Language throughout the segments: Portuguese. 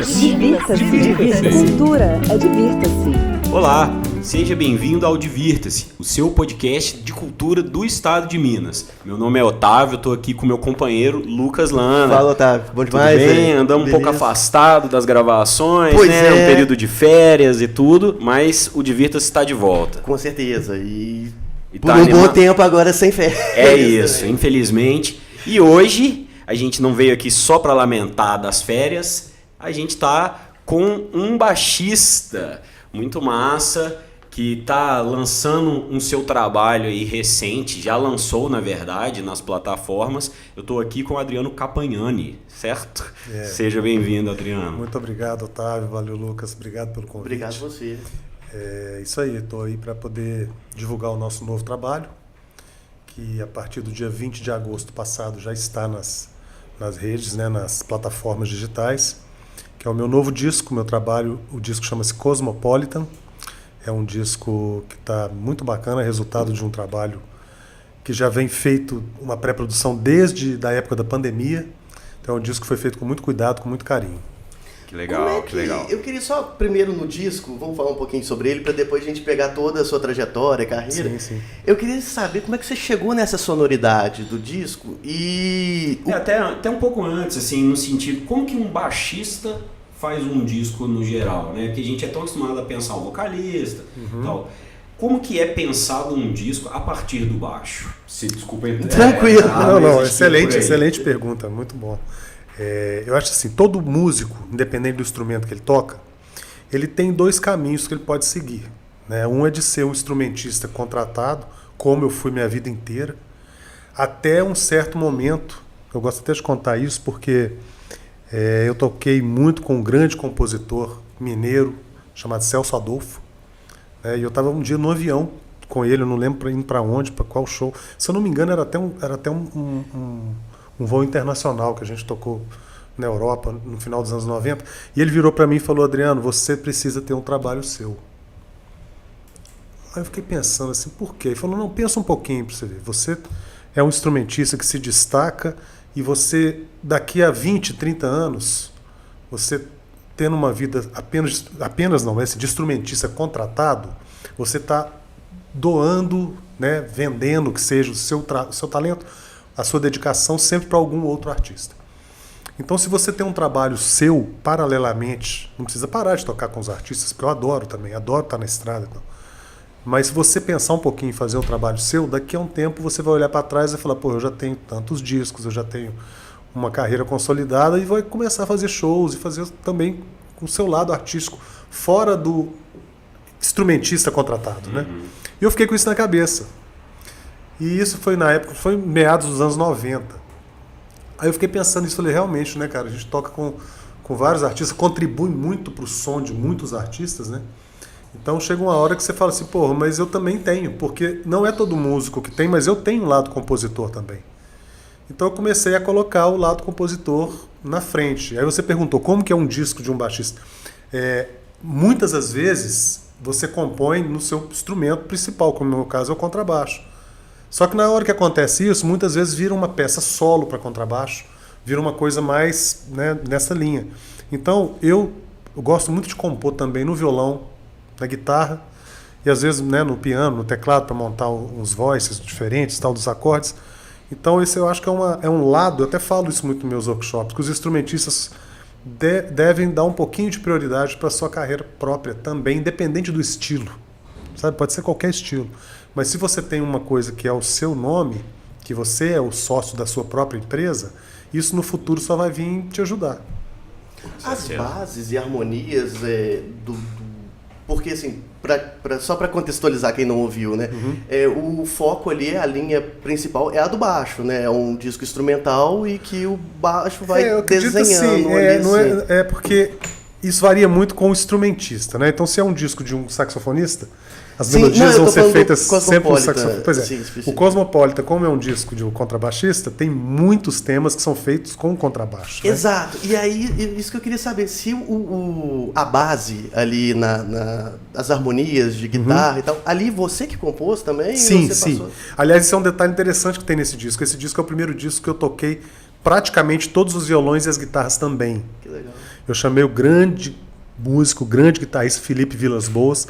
Divirta-se. Cultura é divirta-se. Olá, seja bem-vindo ao Divirta-se, o seu podcast de cultura do estado de Minas. Meu nome é Otávio, estou aqui com meu companheiro Lucas Lana. Fala, Otávio. Bom demais? Tudo bem? Andamos um pouco afastado das gravações, pois né? É. Um período de férias e tudo, mas o Divirta-se está de volta. Com certeza. E tá por um bom tempo agora sem férias. É isso, infelizmente. E hoje a gente não veio aqui só para lamentar das férias, a gente está com um baixista muito massa, que está lançando um seu trabalho aí recente, já lançou, na verdade, nas plataformas. Eu estou aqui com o Adriano Capagnani, certo? Seja bem-vindo, Adriano. Muito obrigado, Otávio. Valeu, Lucas. Obrigado pelo convite. Obrigado a você. É isso aí, estou aí para poder divulgar o nosso novo trabalho, que a partir do dia 20 de agosto passado já está nas redes, né, nas plataformas digitais, que é o meu novo disco, meu trabalho. O disco chama-se Cosmopolitan. É um disco que está muito bacana, é resultado de um trabalho que já vem feito, uma pré-produção desde a época da pandemia. Então é um disco que foi feito com muito cuidado, com muito carinho. Que legal, que legal. Eu queria só, primeiro no disco, vamos falar um pouquinho sobre ele, para depois a gente pegar toda a sua trajetória, carreira. Sim, sim. Eu queria saber como é que você chegou nessa sonoridade do disco e... Até um pouco antes, assim, no sentido, como que um baixista faz um disco no geral, né? Porque a gente é tão acostumado a pensar o vocalista e tal. Como que é pensado um disco a partir do baixo? Desculpa. Tranquilo. Não, excelente pergunta, muito bom. Eu acho assim, todo músico, independente do instrumento que ele toca, ele tem dois caminhos que ele pode seguir, né? Um é de ser um instrumentista contratado, como eu fui minha vida inteira, até um certo momento. Eu gosto até de contar isso porque eu toquei muito com um grande compositor mineiro chamado Celso Adolfo, né? E eu estava um dia no avião com ele, eu não lembro indo para onde, para qual show. Se eu não me engano, era até um voo internacional que a gente tocou na Europa no final dos anos 90. E ele virou para mim e falou: Adriano, você precisa ter um trabalho seu. Aí eu fiquei pensando assim, por quê? Ele falou: não, pensa um pouquinho para você ver. Você é um instrumentista que se destaca e você, daqui a 20, 30 anos, você tendo uma vida apenas não, de instrumentista contratado, você está doando, né, vendendo, que seja o seu talento, a sua dedicação sempre para algum outro artista. Então, se você tem um trabalho seu, paralelamente, não precisa parar de tocar com os artistas, porque eu adoro também, adoro estar na estrada. Então. Mas se você pensar um pouquinho em fazer um trabalho seu, daqui a um tempo você vai olhar para trás e falar: pô, eu já tenho tantos discos, eu já tenho uma carreira consolidada, e vai começar a fazer shows e fazer também com o seu lado artístico, fora do instrumentista contratado, né? E eu fiquei com isso na cabeça. E isso foi na época, foi meados dos anos 90. Aí eu fiquei pensando nisso, falei, realmente, né, cara, a gente toca com vários artistas, contribui muito pro som de muitos artistas, né? Então chega uma hora que você fala assim, porra, mas eu também tenho, porque não é todo músico que tem, mas eu tenho um lado compositor também. Então eu comecei a colocar o lado compositor na frente. Aí você perguntou, como que é um disco de um baixista? Muitas das vezes você compõe no seu instrumento principal, como no meu caso é o contrabaixo. Só que na hora que acontece isso, muitas vezes vira uma peça solo para contrabaixo, vira uma coisa mais, né, nessa linha. Então eu gosto muito de compor também no violão, na guitarra e às vezes, né, no piano, no teclado, para montar uns voices diferentes, tal, dos acordes. Então esse eu acho que é um lado, eu até falo isso muito nos meus workshops, que os instrumentistas devem dar um pouquinho de prioridade para a sua carreira própria também, independente do estilo. Sabe? Pode ser qualquer estilo. Mas se você tem uma coisa que é o seu nome, que você é o sócio da sua própria empresa, isso no futuro só vai vir te ajudar. As bases e harmonias porque assim, só para contextualizar quem não ouviu, né? O foco ali, a linha principal é a do baixo, né? É um disco instrumental e que o baixo vai desenhando. Assim, é porque isso varia muito com o instrumentista, né? Então, se é um disco de um saxofonista, as melodias vão ser feitas sempre no saxofone. Pois é, sim, o Cosmopolitan, como é um disco de um contrabaixista, tem muitos temas que são feitos com contrabaixo. Né? Exato. E aí, isso que eu queria saber, se a base ali as harmonias de guitarra e tal, ali você que compôs também? Sim, sim. Aliás, esse é um detalhe interessante que tem nesse disco. Esse disco é o primeiro disco que eu toquei praticamente todos os violões e as guitarras também. Que legal. eu chamei o grande músico, o grande guitarrista Felipe Vilas Boas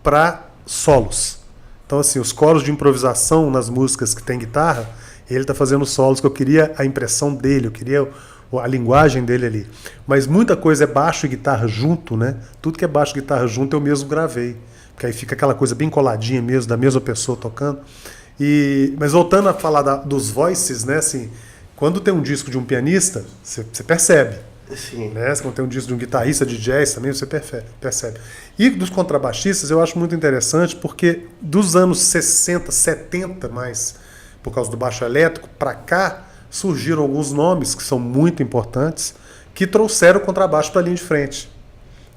para solos. Então, assim, os coros de improvisação nas músicas que tem guitarra, ele está fazendo solos que eu queria a impressão dele, eu queria a linguagem dele ali. Mas muita coisa é baixo e guitarra junto, né? Tudo que é baixo e guitarra junto eu mesmo gravei. Porque aí fica aquela coisa bem coladinha mesmo, da mesma pessoa tocando. Mas voltando a falar dos voices, né? Assim, quando tem um disco de um pianista, você percebe. Sim. Né? Quando tem um disco de um guitarrista de jazz também, você percebe. E dos contrabaixistas eu acho muito interessante porque dos anos 60, 70 mais, por causa do baixo elétrico, para cá, surgiram alguns nomes que são muito importantes que trouxeram o contrabaixo para a linha de frente.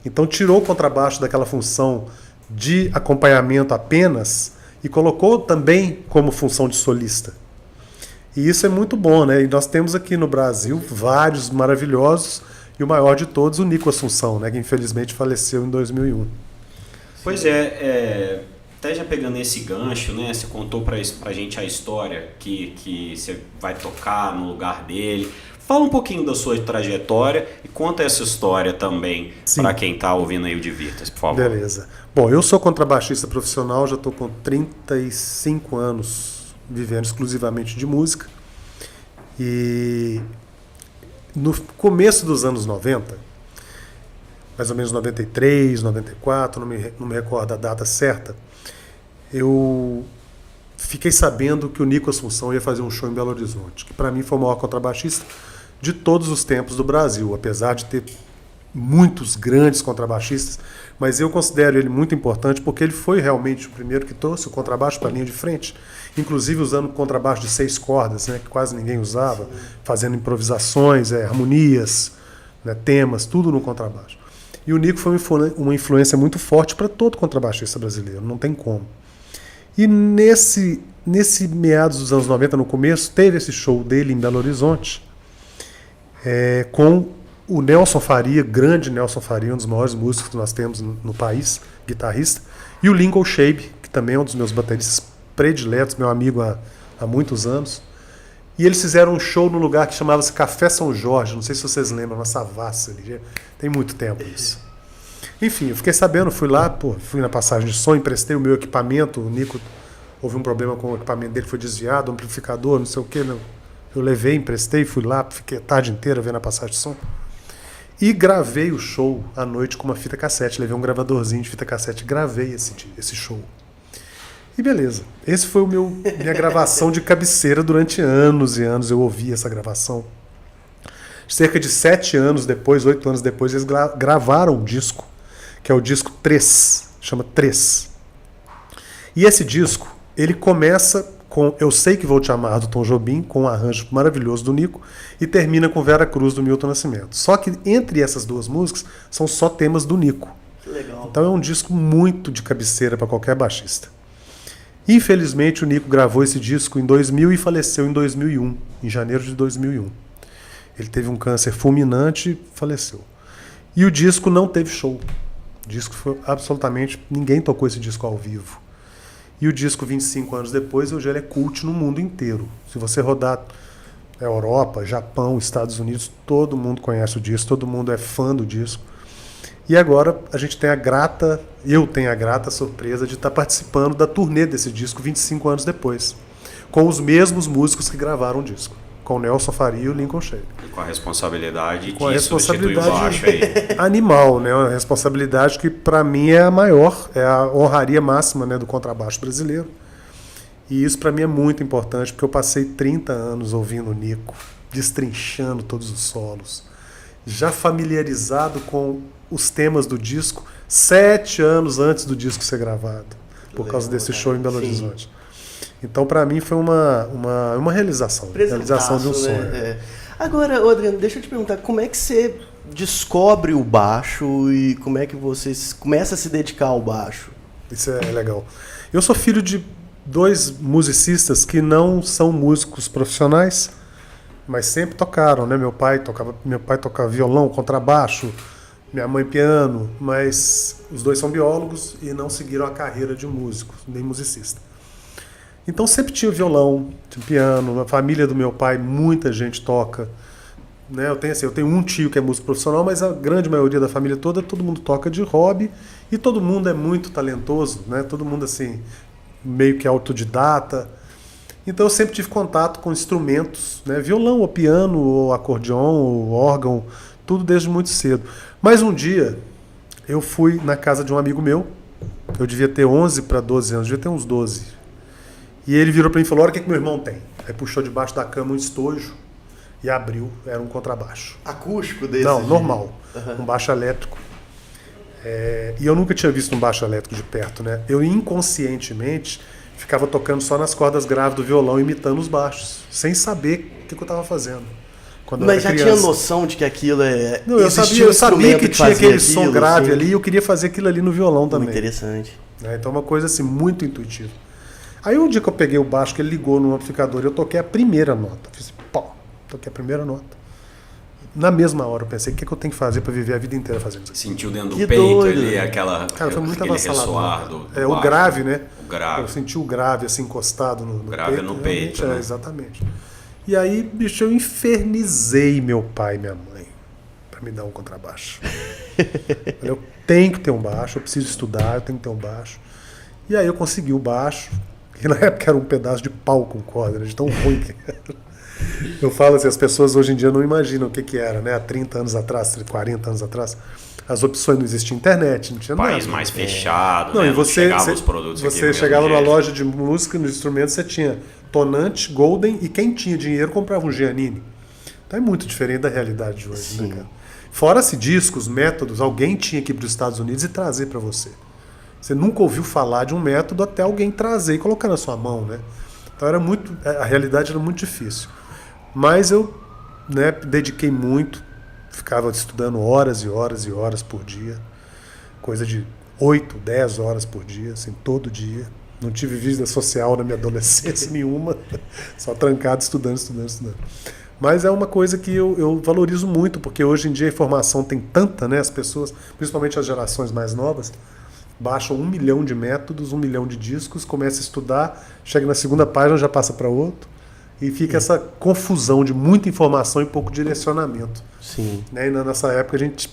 Então tirou o contrabaixo daquela função de acompanhamento apenas e colocou também como função de solista. E isso é muito bom, né? E nós temos aqui no Brasil vários maravilhosos, e o maior de todos, o Nico Assunção, né? Que infelizmente faleceu em 2001. Pois é, até já pegando esse gancho, né? Você contou pra gente a história que você vai tocar no lugar dele. Fala um pouquinho da sua trajetória e conta essa história também para quem está ouvindo aí o Divirta-se, por favor. Beleza. Bom, eu sou contrabaixista profissional, já estou com 35 anos vivendo exclusivamente de música. E no começo dos anos 90, mais ou menos 93, 94, não me recordo a data certa, eu fiquei sabendo que o Nico Assunção ia fazer um show em Belo Horizonte, que para mim foi o maior contrabaixista de todos os tempos do Brasil, apesar de ter muitos grandes contrabaixistas, mas eu considero ele muito importante porque ele foi realmente o primeiro que trouxe o contrabaixo para a linha de frente, inclusive usando contrabaixo de 6 cordas, né, que quase ninguém usava, fazendo improvisações, harmonias, né, temas, tudo no contrabaixo. E o Nico foi uma influência muito forte para todo contrabaixista brasileiro, não tem como. E nesse meados dos anos 90, no começo, teve esse show dele em Belo Horizonte, com o Nelson Faria, grande Nelson Faria, um dos maiores músicos que nós temos no país, guitarrista, e o Lincoln Shabe, que também é um dos meus bateristas prediletos, meu amigo há muitos anos. E eles fizeram um show num lugar que chamava-se Café São Jorge, não sei se vocês lembram, na Savassi ali, tem muito tempo isso. Enfim, eu fiquei sabendo, fui lá, fui na passagem de som, emprestei o meu equipamento, o Nico, houve um problema com o equipamento dele, foi desviado, amplificador, não sei o que, eu levei, emprestei, fui lá, fiquei a tarde inteira vendo a passagem de som. E gravei o show à noite com uma fita cassete, levei um gravadorzinho de fita cassete, gravei esse show. E beleza, esse foi minha gravação de cabeceira durante anos e anos, eu ouvi essa gravação. Cerca de 7 anos depois, 8 anos depois, eles gravaram um disco, que é o disco 3, chama 3. E esse disco, ele começa com Eu Sei Que Vou Te Amar, do Tom Jobim, com um arranjo maravilhoso do Nico, e termina com Vera Cruz, do Milton Nascimento. Só que entre essas duas músicas, são só temas do Nico. Que legal. Então é um disco muito de cabeceira para qualquer baixista. Infelizmente, o Nico gravou esse disco em 2000 e faleceu em 2001, em janeiro de 2001. Ele teve um câncer fulminante e faleceu. E o disco não teve show. O disco foi absolutamente... Ninguém tocou esse disco ao vivo. E o disco, 25 anos depois, hoje ele é cult no mundo inteiro. Se você rodar a Europa, Japão, Estados Unidos, todo mundo conhece o disco, todo mundo é fã do disco. E agora a gente tem eu tenho a grata surpresa de estar participando da turnê desse disco 25 anos depois, com os mesmos músicos que gravaram o disco, com o Nelson Faria e o Lincoln Shabe. E com a responsabilidade com a de substituir o responsabilidade baixo aí. animal, né? Uma responsabilidade que para mim é a maior, é a honraria máxima, né, do contrabaixo brasileiro. E isso para mim é muito importante, porque eu passei 30 anos ouvindo o Nico, destrinchando todos os solos, já familiarizado com os temas do disco 7 anos antes do disco ser gravado, por causa desse show em Belo Horizonte. Então, para mim, foi uma realização de um sonho. Né? Agora, Adriano, deixa eu te perguntar, como é que você descobre o baixo e como é que você começa a se dedicar ao baixo? Isso é legal. Eu sou filho de 2 musicistas que não são músicos profissionais, mas sempre tocaram, né? Meu pai tocava violão, contrabaixo, minha mãe piano, mas os 2 são biólogos e não seguiram a carreira de músico, nem musicista. Então sempre tinha violão, tinha piano, na família do meu pai muita gente toca, né? Eu tenho um tio que é músico profissional, mas a grande maioria da família toda, todo mundo toca de hobby e todo mundo é muito talentoso, né? Todo mundo assim, meio que autodidata. Então eu sempre tive contato com instrumentos, né? Violão, ou piano, ou acordeon, ou órgão, tudo desde muito cedo. Mas um dia eu fui na casa de um amigo meu, eu devia ter 11 para 12 anos, devia ter uns 12. E ele virou para mim e falou: olha o que meu irmão tem. Aí puxou debaixo da cama um estojo e abriu, era um contrabaixo. Acústico desse? Não, normal, um baixo elétrico. E eu nunca tinha visto um baixo elétrico de perto, né? Eu inconscientemente ficava tocando só nas cordas graves do violão, imitando os baixos, sem saber o que eu estava fazendo. Mas já tinha noção de que aquilo é... Não, eu sabia que tinha aquele som grave assim, ali e eu queria fazer aquilo ali no violão também. Interessante. Então uma coisa assim, muito intuitiva. Aí um dia que eu peguei o baixo, que ele ligou no amplificador, eu toquei a primeira nota. Fiz pó, toquei a primeira nota. Na mesma hora eu pensei, o que eu tenho que fazer para viver a vida inteira fazendo isso? Sentiu dentro do peito doido. Ali aquela... Cara, foi muito avassalador. Do o grave, né? O grave. Eu senti o grave assim encostado no grave peito. No peito, né? Exatamente. E aí, bicho, eu infernizei meu pai e minha mãe para me dar um contrabaixo. Eu tenho que ter um baixo, eu preciso estudar, eu tenho que ter um baixo. E aí eu consegui o baixo, que na época era um pedaço de pau com corda, de tão ruim que era. Eu falo assim, as pessoas hoje em dia não imaginam o que era, né? Há 30 anos atrás, 40 anos atrás, as opções, não existia internet, não tinha nada. País mais fechado, não, né? E você, chegavam os produtos você chegava numa loja de música, nos instrumentos, você tinha Tonante, Golden, e quem tinha dinheiro comprava um Giannini. Então é muito diferente da realidade de hoje, sim, né, cara? Fora-se discos, métodos, alguém tinha que ir para os Estados Unidos e trazer para você. Você nunca ouviu falar de um método até alguém trazer e colocar na sua mão, né? Então a realidade era muito difícil. Mas eu, né, dediquei muito, ficava estudando horas e horas e horas por dia, coisa de 8, 10 horas por dia, assim, todo dia. Não tive vida social na minha adolescência nenhuma, só trancado, estudando. Mas é uma coisa que eu valorizo muito, porque hoje em dia a informação tem tanta, né? As pessoas, principalmente as gerações mais novas, baixam 1 milhão de métodos, 1 milhão de discos, começa a estudar, chega na segunda página, já passa para outro, e fica essa confusão de muita informação e pouco direcionamento. Sim. Né? E nessa época a gente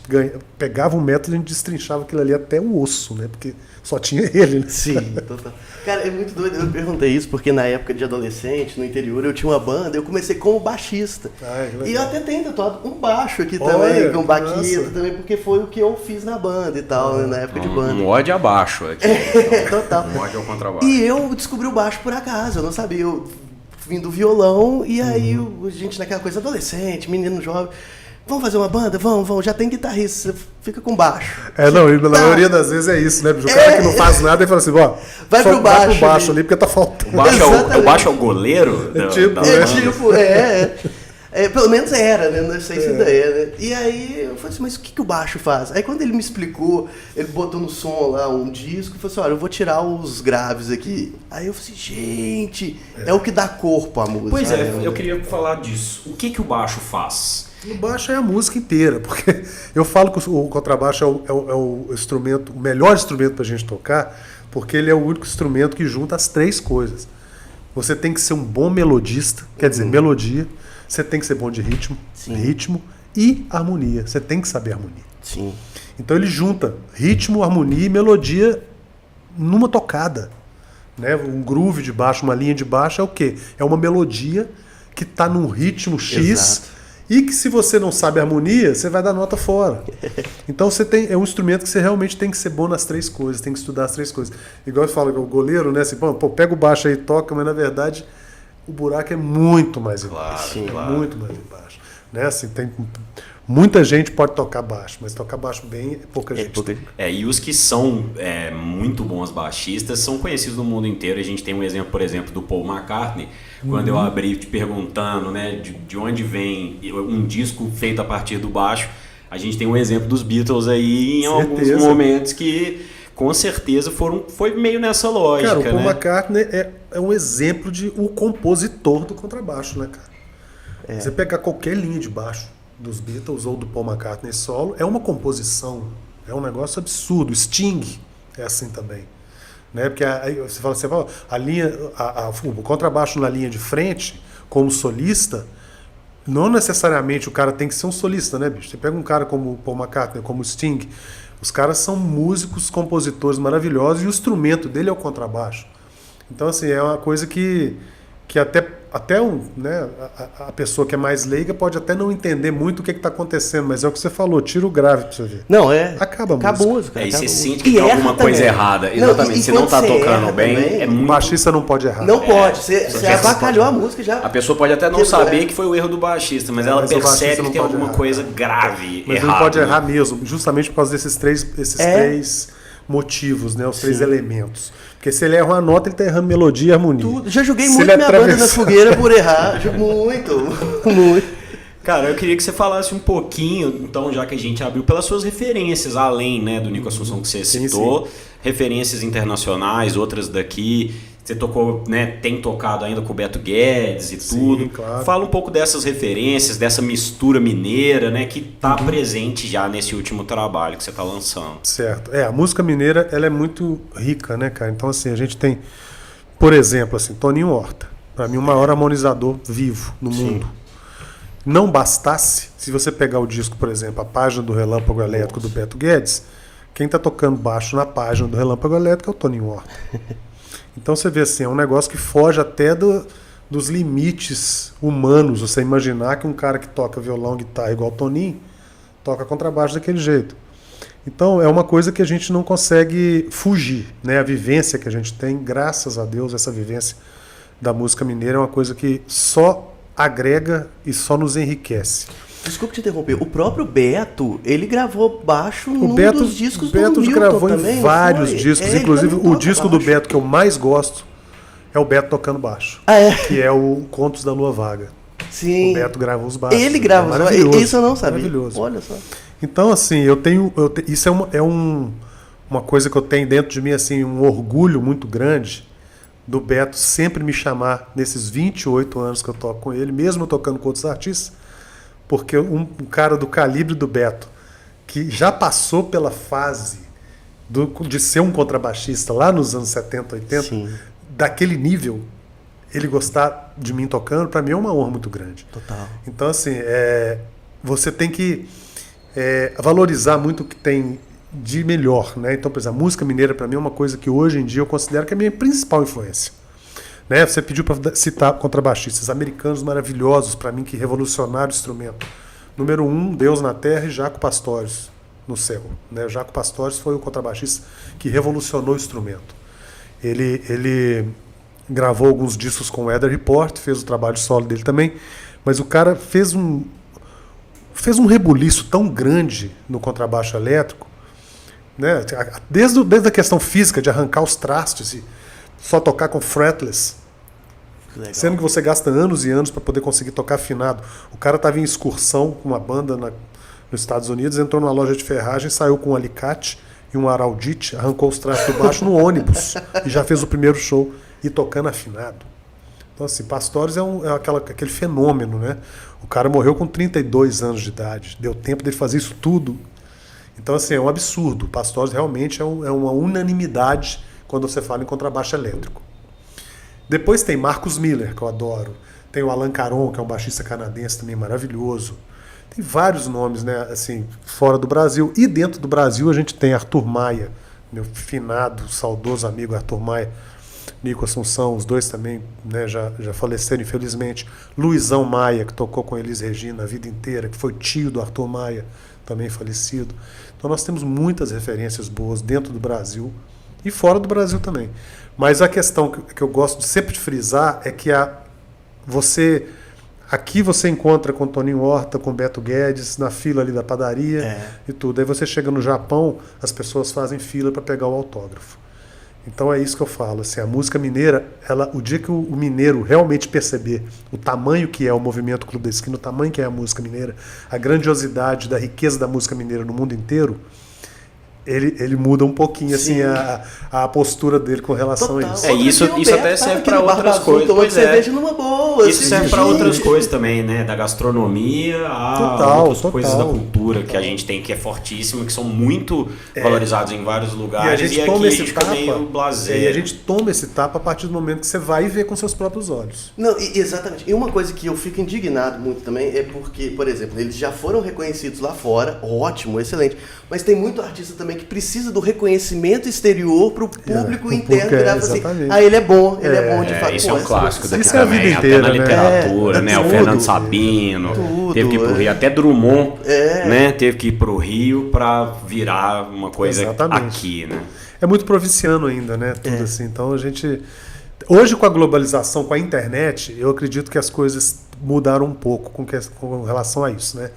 pegava um método e a gente destrinchava aquilo ali até o osso, né? Porque só tinha ele. Né? Sim, total. Cara, é muito doido. Eu perguntei isso porque na época de adolescente, no interior, eu tinha uma banda, eu comecei como baixista. E eu até tenho tatuado um baixo aqui também, com baqueta também, porque foi o que eu fiz na banda e tal, né? Na época de banda. Um ódio abaixo aqui. Total. Um ódio ao contrabaixo. E eu descobri o baixo por acaso, eu não sabia. Eu vim do violão e aí a gente naquela coisa adolescente, menino jovem. Vamos fazer uma banda? Vamos, já tem guitarrista, você fica com baixo. Não, e na maioria das vezes é isso, né? O cara que não faz nada, ele fala assim, ó, vai pro baixo ali porque tá faltando. O baixo é o goleiro? Pelo menos era, né? Não sei se ainda é, né? E aí eu falei assim, mas o que o baixo faz? Aí quando ele me explicou, ele botou no som lá um disco e falou assim, olha, eu vou tirar os graves aqui. Aí eu falei assim, gente, é o que dá corpo à música. Pois é, eu queria falar disso. O que o baixo faz? O baixo é a música inteira, porque eu falo que o contrabaixo é o instrumento, o melhor instrumento pra gente tocar, porque ele é o único instrumento que junta as três coisas. Você tem que ser um bom melodista, quer dizer, melodia, você tem que ser bom de ritmo e harmonia. Você tem que saber harmonia. Sim. Então ele junta ritmo, harmonia e melodia numa tocada. Né? Um groove de baixo, uma linha de baixo é o quê? É uma melodia que está num ritmo X. Exato. E que se você não sabe harmonia, você vai dar nota fora. Então é um instrumento que você realmente tem que ser bom nas três coisas, tem que estudar as três coisas. Igual eu falo, o goleiro, né? Assim, pô, pega o baixo aí e toca, mas na verdade o buraco é muito mais embaixo. Claro. Muito mais embaixo. Né? Assim, muita gente pode tocar baixo, mas tocar baixo bem é pouca gente. E os que são muito bons baixistas são conhecidos no mundo inteiro. A gente tem um exemplo, por exemplo, do Paul McCartney. Quando eu abri te perguntando, né, de onde vem um disco feito a partir do baixo, a gente tem um exemplo dos Beatles aí em alguns momentos que com certeza foi meio nessa lógica. Cara, o Paul McCartney é um exemplo de o compositor do contrabaixo, né, cara? Você pegar qualquer linha de baixo dos Beatles ou do Paul McCartney solo, é uma composição, é um negócio absurdo. Sting é assim também. Né? Porque aí você fala, a linha, o contrabaixo na linha de frente, como solista, não necessariamente o cara tem que ser um solista, né, bicho? Você pega um cara como o Paul McCartney, como o Sting, os caras são músicos, compositores maravilhosos e o instrumento dele é o contrabaixo. Então, assim, é uma coisa que até né, a pessoa que é mais leiga pode até não entender muito o que está acontecendo, mas é o que você falou, tira o grave pra você ver. Não, Acaba a música. Aí você sente que tem alguma coisa errada. Exatamente, se não tá tocando bem, é muito... O baixista não pode errar. Não pode, você avacalhou a música já. A pessoa pode até não saber que foi o erro do baixista, mas ela percebe que tem alguma coisa grave, mas errada. Ele pode errar mesmo, justamente por causa desses três motivos, né, os três elementos. Porque se ele erra uma nota, ele está errando melodia e harmonia. Tudo. Já joguei muito minha banda na fogueira por errar. Muito. Cara, eu queria que você falasse um pouquinho, então, já que a gente abriu, pelas suas referências, além, né, do Nico Assunção que você citou, sim. Referências internacionais, outras daqui. Você tocou, né, tem tocado ainda com o Beto Guedes e tudo. Sim, claro. Fala um pouco dessas referências, dessa mistura mineira, né, que está presente já nesse último trabalho que você está lançando. Certo. A música mineira, ela é muito rica, né, cara? Então, assim, a gente tem, por exemplo, assim, Toninho Horta. Para mim, o maior harmonizador vivo no mundo. Não bastasse, se você pegar o disco, por exemplo, a página do Relâmpago Elétrico do Beto Guedes, quem está tocando baixo na página do Relâmpago Elétrico é o Toninho Horta. Então você vê assim, é um negócio que foge até dos limites humanos. Você imaginar que um cara que toca violão, guitarra igual o Toninho, toca contrabaixo daquele jeito. Então é uma coisa que a gente não consegue fugir, né? A vivência que a gente tem, graças a Deus, essa vivência da música mineira é uma coisa que só agrega e só nos enriquece. Desculpa te interromper. O próprio Beto, ele gravou baixo num dos discos do Beto Milton gravou também, em vários discos. Inclusive, o disco do Beto que eu mais gosto é o Beto tocando baixo. Que é o Contos da Lua Vaga. Sim. O Beto grava os baixos. Ele grava os baixos. Isso eu não sabia. Maravilhoso. Olha só. Então, assim, isso uma coisa que eu tenho dentro de mim, assim, um orgulho muito grande do Beto sempre me chamar nesses 28 anos que eu toco com ele, mesmo eu tocando com outros artistas, porque um cara do calibre do Beto, que já passou pela fase de ser um contrabaixista lá nos anos 70, 80, sim, daquele nível, ele gostar de mim tocando, para mim é uma honra muito grande. Total. Então, assim, você tem que valorizar muito o que tem de melhor, né? Então, por exemplo, a música mineira para mim é uma coisa que hoje em dia eu considero que é a minha principal influência. Né? Você pediu para citar contrabaixistas americanos maravilhosos para mim que revolucionaram o instrumento. Número 1, Deus na Terra e Jaco Pastorius no céu. Né? O Jaco Pastorius foi o contrabaixista que revolucionou o instrumento. Ele gravou alguns discos com o Weather Report, fez o trabalho solo dele também, mas o cara fez um rebuliço tão grande no contrabaixo elétrico, né? Desde a questão física de arrancar os trastes e só tocar com fretless, sendo que você gasta anos e anos para poder conseguir tocar afinado. O cara estava em excursão com uma banda nos Estados Unidos, entrou numa loja de ferragem, saiu com um alicate e um araldite, arrancou os trastes do baixo no ônibus e já fez o primeiro show e tocando afinado. Então, assim, Pastorius aquele fenômeno, né? O cara morreu com 32 anos de idade, deu tempo de fazer isso tudo. Então, assim, é um absurdo. Pastorius realmente é uma unanimidade quando você fala em contrabaixo elétrico. Depois tem Marcus Miller, que eu adoro. Tem o Alan Caron, que é um baixista canadense também maravilhoso. Tem vários nomes, né, assim, fora do Brasil. E dentro do Brasil a gente tem Arthur Maia, meu finado, saudoso amigo Arthur Maia, Nico Assunção, os dois também, né, já faleceram, infelizmente. Luizão Maia, que tocou com Elis Regina a vida inteira, que foi tio do Arthur Maia, também falecido. Então nós temos muitas referências boas dentro do Brasil e fora do Brasil também. Mas a questão que eu gosto sempre de frisar é que aqui você encontra com Toninho Horta, com Beto Guedes, na fila ali da padaria e tudo. Aí você chega no Japão, as pessoas fazem fila para pegar o autógrafo. Então é isso que eu falo. Assim, a música mineira, o dia que o mineiro realmente perceber o tamanho que é o movimento Clube da Esquina, o tamanho que é a música mineira, a grandiosidade da riqueza da música mineira no mundo inteiro, ele muda um pouquinho assim a postura dele com relação a isso. Isso até serve para outras coisas. Pois cerveja numa boa. Isso serve para outras coisas também, né? Da gastronomia a outras coisas da cultura que a gente tem, que é fortíssima, que são muito valorizados em vários lugares. E a gente toma esse tapa, meio blasé. e a gente toma esse tapa a partir do momento que você vai e vê com seus próprios olhos. Não, exatamente. E uma coisa que eu fico indignado muito também é porque, por exemplo, eles já foram reconhecidos lá fora, ótimo, excelente. Mas tem muito artista também que precisa do reconhecimento exterior para o público interno virar assim, ele é bom, ele é bom de fato. Isso é um clássico daqui isso também, é a vida até inteira, na literatura, né? O Fernando Sabino teve que ir pro Rio, até Drummond, né? Teve que ir pro Rio para virar uma coisa aqui, né? É muito provinciano ainda, né? Tudo assim. Então a gente... Hoje, com a globalização, com a internet, eu acredito que as coisas mudaram um pouco com relação a isso, né?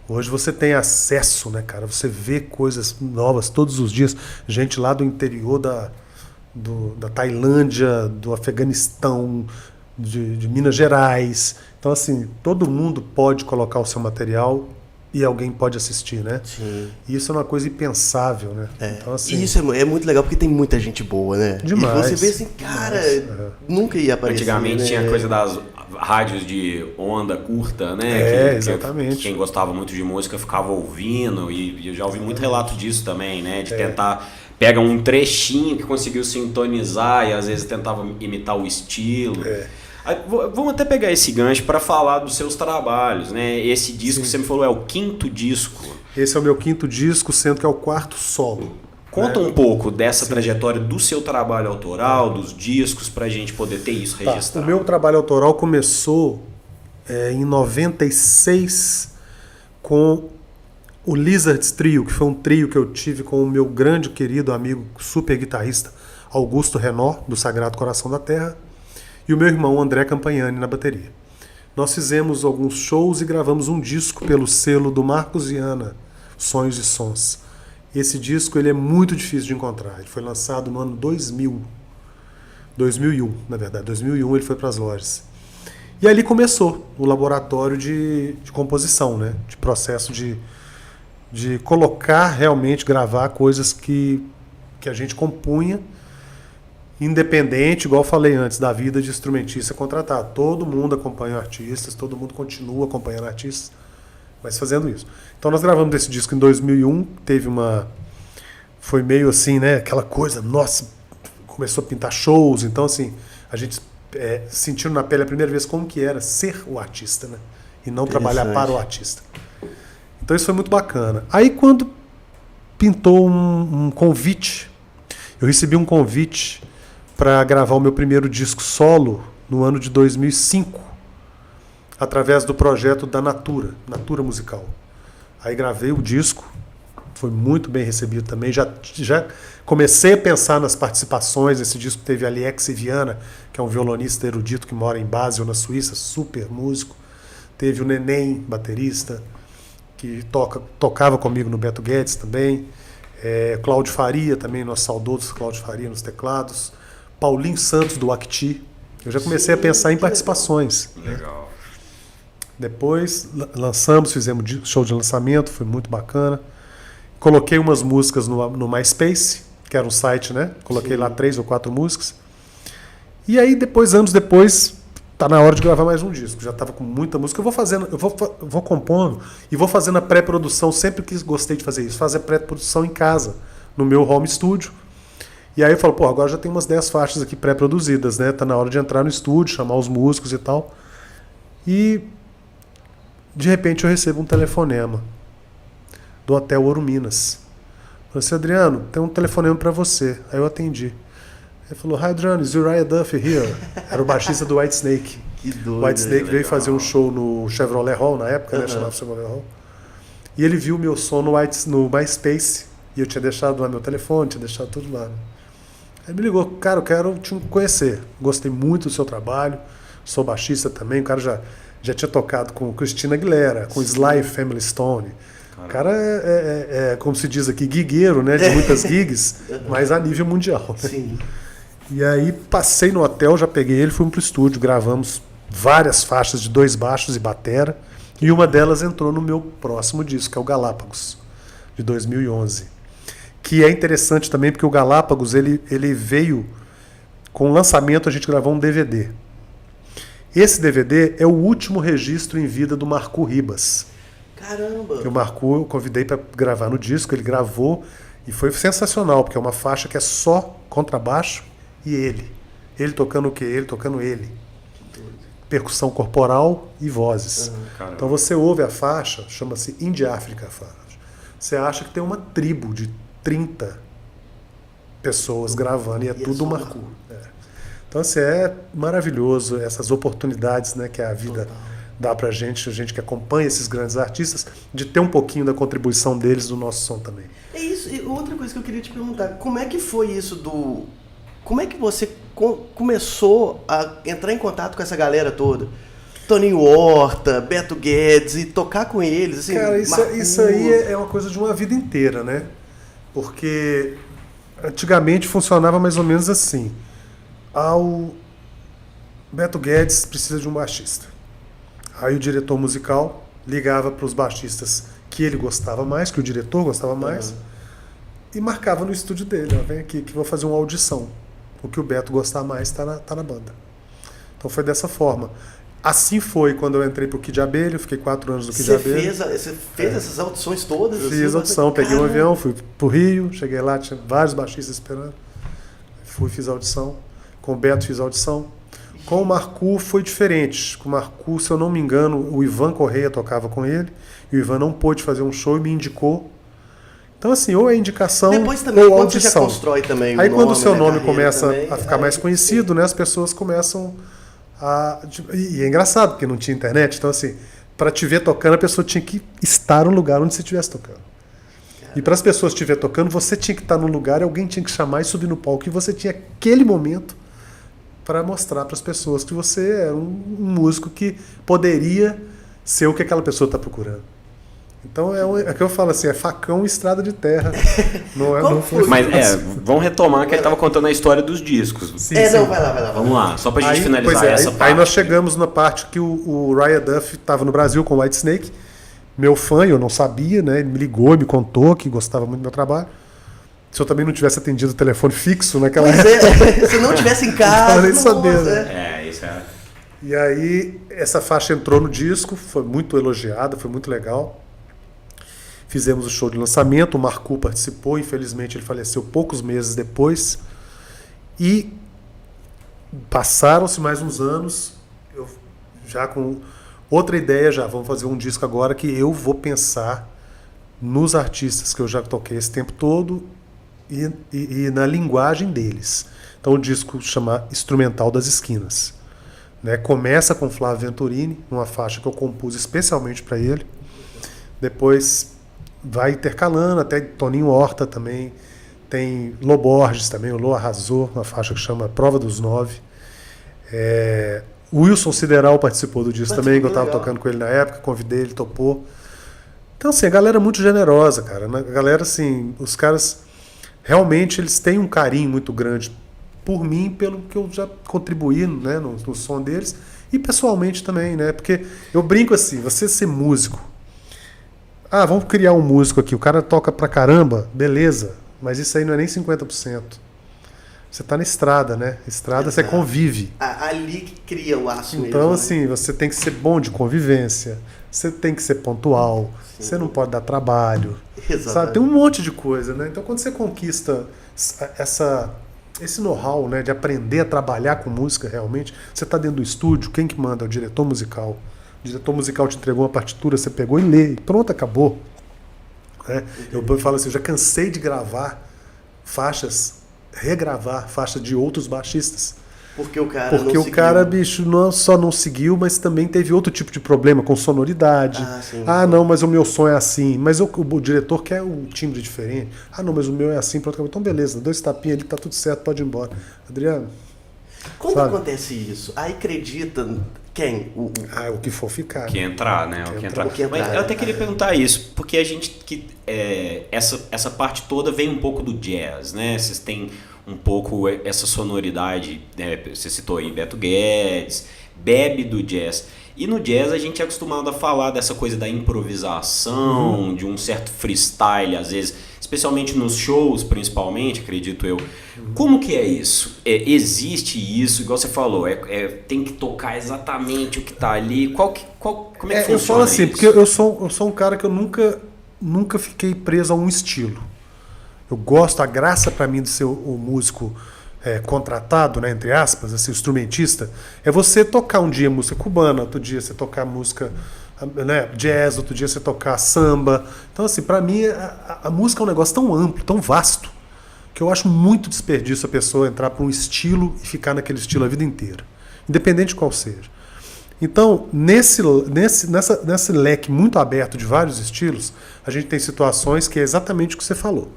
Hoje você tem acesso, né, cara? Você vê coisas novas todos os dias. Gente lá do interior da Tailândia, do Afeganistão, de Minas Gerais. Então, assim, todo mundo pode colocar o seu material e alguém pode assistir, né? Sim. E isso é uma coisa impensável, né? Então, assim, e isso é muito legal porque tem muita gente boa, né? Demais. E você vê assim, cara, nunca ia aparecer. Antigamente tinha coisa das rádios de onda curta, né? Exatamente. Quem gostava muito de música ficava ouvindo, e eu já ouvi muito relato disso também, né? De tentar... Pega um trechinho que conseguiu sintonizar e às vezes tentava imitar o estilo. Vamos até pegar esse gancho para falar dos seus trabalhos, né? Esse disco que você me falou é o 5º disco. Esse é o meu 5º disco, sendo que é o 4º solo. Conta um pouco dessa trajetória do seu trabalho autoral, dos discos, para a gente poder ter isso registrado. O meu trabalho autoral começou em 96 com o Lizards Trio, que foi um trio que eu tive com o meu grande querido amigo, super guitarrista, Augusto Renó, do Sagrado Coração da Terra, e o meu irmão André Campagnani na bateria. Nós fizemos alguns shows e gravamos um disco pelo selo do Marcos Viana, Sonhos e Sons. Esse disco ele é muito difícil de encontrar. Ele foi lançado no ano 2001, na verdade. 2001 ele foi para as lojas. E ali começou o laboratório de composição, né? De processo de colocar, realmente gravar coisas que a gente compunha, independente, igual eu falei antes, da vida de instrumentista contratado. Todo mundo acompanha artistas, todo mundo continua acompanhando artistas, mas fazendo isso. Então nós gravamos esse disco em 2001, foi meio assim, né, aquela coisa, nossa, começou a pintar shows, então assim, a gente sentiu na pele a primeira vez como que era ser o artista, né, e não trabalhar para o artista. Então isso foi muito bacana. Aí quando pintou um convite, eu recebi um convite para gravar o meu primeiro disco solo no ano de 2005, através do projeto da Natura Musical. Aí gravei o disco, foi muito bem recebido também. Já comecei a pensar nas participações. Esse disco teve Alex Viana, que é um violonista erudito que mora em Basel, na Suíça, super músico. Teve o Neném, baterista, que tocava comigo no Beto Guedes também. Cláudio Faria também, nosso saudoso Cláudio Faria nos teclados. Paulinho Santos, do Acti. Eu já comecei a pensar em participações. Legal. Depois fizemos show de lançamento, foi muito bacana. Coloquei umas músicas no MySpace, que era um site, né? Coloquei lá 3 ou 4 músicas. E aí, anos depois, tá na hora de gravar mais um disco. Já estava com muita música. Eu vou compondo e vou fazendo a pré-produção. Sempre que gostei de fazer isso, fazer pré-produção em casa, no meu home studio. E aí eu falo, agora já tem umas 10 faixas aqui pré-produzidas, né? Tá na hora de entrar no estúdio, chamar os músicos e tal. E de repente eu recebo um telefonema do Hotel Ouro Minas. Falei assim, Adriano, tem um telefonema para você. Aí eu atendi. Ele falou, Hi Adriano, is Uriah Duff here? Era o baixista do Whitesnake. Que doido. Whitesnake veio fazer um show no Chevrolet Hall, na época, né? Chamava Chevrolet Hall. E ele viu meu som no MySpace. E eu tinha deixado lá meu telefone, tinha deixado tudo lá. Aí me ligou, cara, eu quero te conhecer. Gostei muito do seu trabalho. Sou baixista também. O cara já tinha tocado com Christina Aguilera, com Sly Family Stone. O cara como se diz aqui, gigueiro, né? De muitas gigs, mas a nível mundial. Né? Sim. E aí passei no hotel, já peguei ele, fui pro estúdio, gravamos várias faixas de 2 baixos e batera. E uma delas entrou no meu próximo disco, que é o Galápagos, de 2011. que é interessante também, porque o Galápagos ele veio com o lançamento, a gente gravou um DVD. Esse DVD é o último registro em vida do Marcu Ribas. Caramba! Que o Marcu eu convidei para gravar no disco, ele gravou e foi sensacional, porque é uma faixa que é só contrabaixo e ele. Ele tocando o quê? Ele tocando ele. Percussão corporal e vozes. Então você ouve a faixa, chama-se Indie África a faixa. Você acha que tem uma tribo de 30 pessoas gravando e é tudo Marcu. Então assim, é maravilhoso essas oportunidades, né, que a vida dá pra gente que acompanha esses grandes artistas, de ter um pouquinho da contribuição deles no nosso som também. É isso. E outra coisa que eu queria te perguntar, como é que foi isso do... Como é que você começou a entrar em contato com essa galera toda? Toninho Horta, Beto Guedes, e tocar com eles, assim... Cara, isso aí é uma coisa de uma vida inteira, né? Porque antigamente funcionava mais ou menos assim. O Beto Guedes precisa de um baixista. Aí o diretor musical ligava para os baixistas que ele gostava mais, que o diretor gostava mais, e marcava no estúdio dele, ó, vem aqui que vou fazer uma audição. O que o Beto gostar mais está na banda. Então foi dessa forma. Assim foi quando eu entrei pro Kid Abelha, eu fiquei 4 anos no Kid Abelha. Você fez essas audições todas? Fiz assim, audição, peguei um avião, fui pro Rio, cheguei lá, tinha vários baixistas esperando. Fiz a audição. Com o Beto fiz a audição. Com o Marcu foi diferente. Com o Marcu, se eu não me engano, o Ivan Correia tocava com ele, e o Ivan não pôde fazer um show e me indicou. Então assim, ou é indicação depois também, ou quando audição. você já constrói também aí o quando nome, o seu né, nome carreira começa também, a ficar mais conhecido, né, as pessoas começam a... E é engraçado, porque não tinha internet, então assim, para te ver tocando, a pessoa tinha que estar no lugar onde você estivesse tocando. E para as pessoas estiver tocando, você tinha que estar no lugar, alguém tinha que chamar e subir no palco, e você tinha aquele momento para mostrar para as pessoas que você era um músico que poderia ser o que aquela pessoa está procurando. Então é que eu falo assim, é facão e estrada de terra. Não foi. Mas vamos retomar que ele estava contando a história dos discos. Sim, não, vai lá. Vamos lá, só pra gente finalizar essa parte. Aí nós chegamos na parte que o Ryan Duff estava no Brasil com o Whitesnake, meu fã, eu não sabia, né? Ele me ligou, me contou que gostava muito do meu trabalho. Se eu também não tivesse atendido o telefone fixo naquela época. Se não tivesse em casa. Eu nem sabia, né? Isso é. E aí, essa faixa entrou no disco, foi muito elogiada, foi muito legal. Fizemos o show de lançamento, o Marcu participou, infelizmente ele faleceu poucos meses depois. E passaram-se mais uns anos, eu já com outra ideia, vamos fazer um disco agora que eu vou pensar nos artistas que eu já toquei esse tempo todo e na linguagem deles. Então o disco chama Instrumental das Esquinas. Né? Começa com Flávio Venturini, uma faixa que eu compus especialmente para ele. Depois vai intercalando, até Toninho Horta também. Tem Lô Borges também, o Lô arrasou, uma faixa que chama Prova dos 9. O Wilson Sideral participou do disco também, que eu estava tocando com ele na época, convidei, ele topou. Então, assim, a galera é muito generosa, cara. A galera, assim, os caras realmente eles têm um carinho muito grande por mim, pelo que eu já contribuí, né, no som deles, e pessoalmente também, né? Porque eu brinco assim, você ser músico. Vamos criar um músico aqui, o cara toca pra caramba, beleza, mas isso aí não é nem 50%. Você tá na estrada, né? Estrada você convive. Ali que cria o laço mesmo. Então, assim, você tem que ser bom de convivência, você tem que ser pontual, você não pode dar trabalho. Sabe? Tem um monte de coisa, né? Então, quando você conquista esse know-how, né, de aprender a trabalhar com música realmente, você tá dentro do estúdio, quem que manda? É o diretor musical. O diretor musical te entregou uma partitura, você pegou e lê, e pronto, acabou. Né? Eu falo assim, eu já cansei de gravar regravar faixas de outros baixistas. Porque o cara, bicho, só não seguiu, mas também teve outro tipo de problema com sonoridade. Não, mas o meu som é assim. Mas o diretor quer um timbre diferente. Não, mas o meu é assim. Pronto, então beleza, 2 tapinhas ali, tá tudo certo, pode ir embora. Adriano. Quando acontece isso, aí acredita quem? O que for ficar. Que entrar, né? O que entrar. Mas eu até queria perguntar isso, porque a gente essa parte toda vem um pouco do jazz, né? Vocês têm um pouco essa sonoridade, né? Você citou aí Beto Guedes, bebe do jazz. E no jazz a gente é acostumado a falar dessa coisa da improvisação, de um certo freestyle, às vezes, especialmente nos shows, principalmente, acredito eu. Como que é isso? Existe isso, igual você falou, tem que tocar exatamente o que tá ali. Como é que funciona eu falo assim, isso? porque eu sou um cara que eu nunca fiquei preso a um estilo. Eu gosto, a graça para mim de ser o músico contratado, né, entre aspas, assim, o instrumentista, é você tocar um dia música cubana, outro dia você tocar música, né, jazz, outro dia você tocar samba. Então, assim, para mim, a música é um negócio tão amplo, tão vasto, que eu acho muito desperdício a pessoa entrar para um estilo e ficar naquele estilo a vida inteira, independente de qual seja. Então, nesse leque muito aberto de vários estilos, a gente tem situações que é exatamente o que você falou.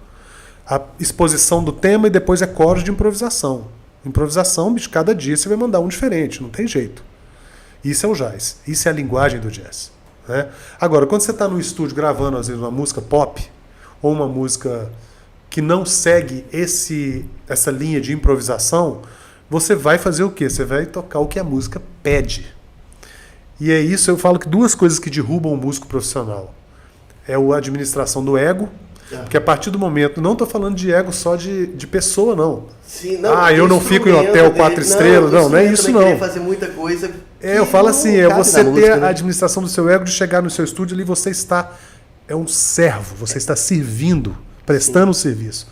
A exposição do tema e depois é coros de improvisação. Improvisação, bicho, cada dia você vai mandar um diferente, não tem jeito. Isso é o jazz, isso é a linguagem do jazz. Né? Agora, quando você está no estúdio gravando, às vezes, uma música pop, ou uma música que não segue essa linha de improvisação, você vai fazer o quê? Você vai tocar o que a música pede. E é isso, eu falo que duas coisas que derrubam o músico profissional. É a administração do ego, porque a partir do momento, não estou falando de ego só de pessoa, não. Sim, não, eu não fico em hotel 4 estrelas, não é isso não. Fazer muita coisa eu falo assim, você ter a administração do seu ego, de chegar no seu estúdio ali, você está, um servo, você está servindo, prestando um serviço.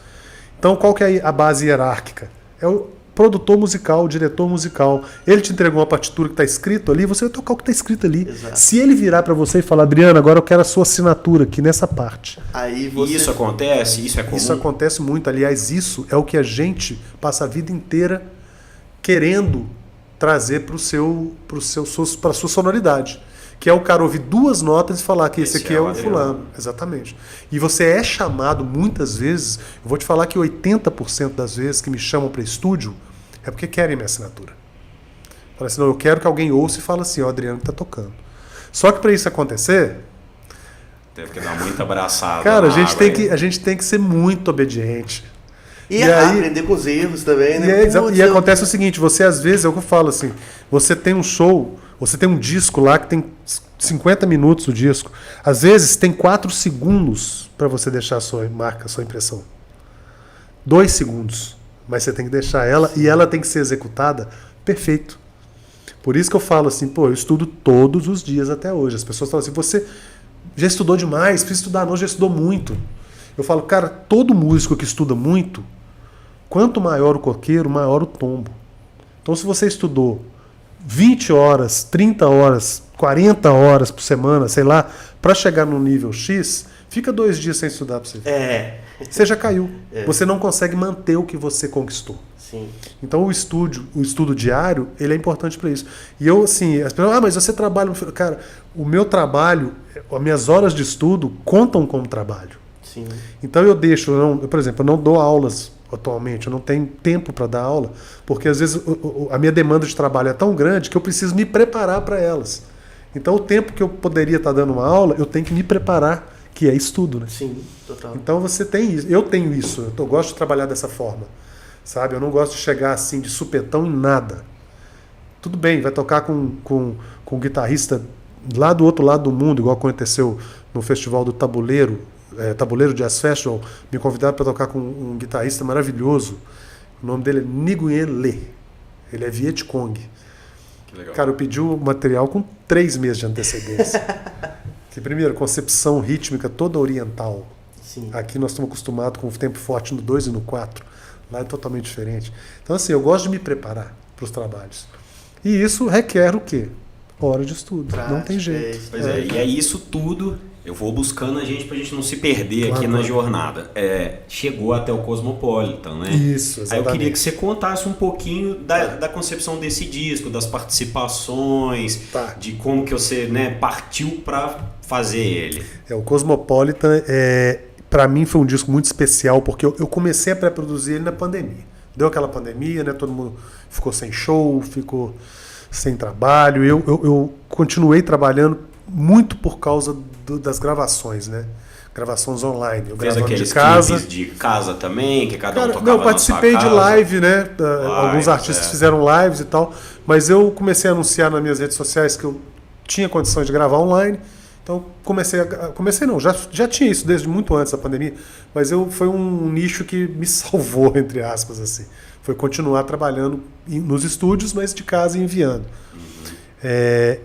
Então, qual que é a base hierárquica? É o produtor musical, o diretor musical. Ele te entregou uma partitura que está escrito ali, você vai tocar o que está escrito ali. Exato. Se ele virar para você e falar, Adriano, agora eu quero a sua assinatura aqui nessa parte. E isso acontece? Isso é comum? Isso acontece muito. Aliás, isso é o que a gente passa a vida inteira querendo trazer para a sua sonoridade. Que é o cara ouvir duas notas e falar que esse aqui é o fulano. Exatamente. E você é chamado muitas vezes, eu vou te falar que 80% das vezes que me chamam para estúdio é porque querem minha assinatura. Fala assim, não, eu quero que alguém ouça e fale assim, ó, Adriano que tá tocando. Só que para isso acontecer... Teve que dar muita abraçada. Cara, a gente tem que ser muito obediente. E aí, aprender com os erros também, né? E acontece o seguinte, você às vezes, é o que eu falo assim, você tem um show, você tem um disco lá que tem 50 minutos o disco, às vezes tem 4 segundos para você deixar a sua marca, a sua impressão. 2 segundos, mas você tem que deixar ela e ela tem que ser executada perfeito. Por isso que eu falo assim, eu estudo todos os dias até hoje. As pessoas falam assim, você já estudou demais, precisa estudar não, já estudou muito. Eu falo, cara, todo músico que estuda muito, quanto maior o coqueiro, maior o tombo. Então, se você estudou 20 horas, 30 horas, 40 horas por semana, sei lá, para chegar no nível X, fica 2 dias sem estudar para você ver. Você já caiu. Você não consegue manter o que você conquistou. Sim. Então, o estudo diário, ele é importante para isso. E eu, assim, as pessoas, mas você trabalha... Cara, o meu trabalho, as minhas horas de estudo contam como trabalho. Sim. Então, por exemplo, eu não dou aulas atualmente, eu não tenho tempo para dar aula, porque às vezes a minha demanda de trabalho é tão grande que eu preciso me preparar para elas. Então o tempo que eu poderia estar dando uma aula, eu tenho que me preparar, que é estudo, né? Sim, total. Então você tem isso, eu tenho isso, eu gosto de trabalhar dessa forma, sabe? Eu não gosto de chegar assim de supetão em nada. Tudo bem, vai tocar com um guitarrista lá do outro lado do mundo, igual aconteceu no festival do Tabuleiro Jazz Festival, me convidaram para tocar com um guitarrista maravilhoso. O nome dele é Nguyen Le. Ele é Vietcong. Que legal. Cara, eu pedi o material com 3 meses de antecedência. Que, primeiro, concepção rítmica toda oriental. Sim. Aqui nós estamos acostumados com o tempo forte no 2 e no 4. Lá é totalmente diferente. Então, assim, eu gosto de me preparar para os trabalhos. E isso requer o quê? Hora de estudo. Não tem jeito. Pois é, e é isso tudo. Eu vou buscando a gente pra gente não se perder aqui na jornada. Chegou até o Cosmopolitan, né? Isso, exatamente. Aí eu queria que você contasse um pouquinho da concepção desse disco, das participações, de como que você partiu para fazer ele. O Cosmopolitan, para mim, foi um disco muito especial, porque eu comecei a pré-produzir ele na pandemia. Deu aquela pandemia, né? Todo mundo ficou sem show, ficou sem trabalho. Eu continuei trabalhando muito por causa das gravações, né? Gravações online. Eu fez gravando aqueles de casa. clipes de casa também, que cada um tocava Não, eu participei de live, né? Alguns artistas fizeram lives e tal, mas eu comecei a anunciar nas minhas redes sociais que eu tinha condições de gravar online Então comecei não, já tinha isso desde muito antes da pandemia, mas foi um nicho que me salvou, entre aspas, assim. Foi continuar trabalhando nos estúdios, mas de casa e enviando.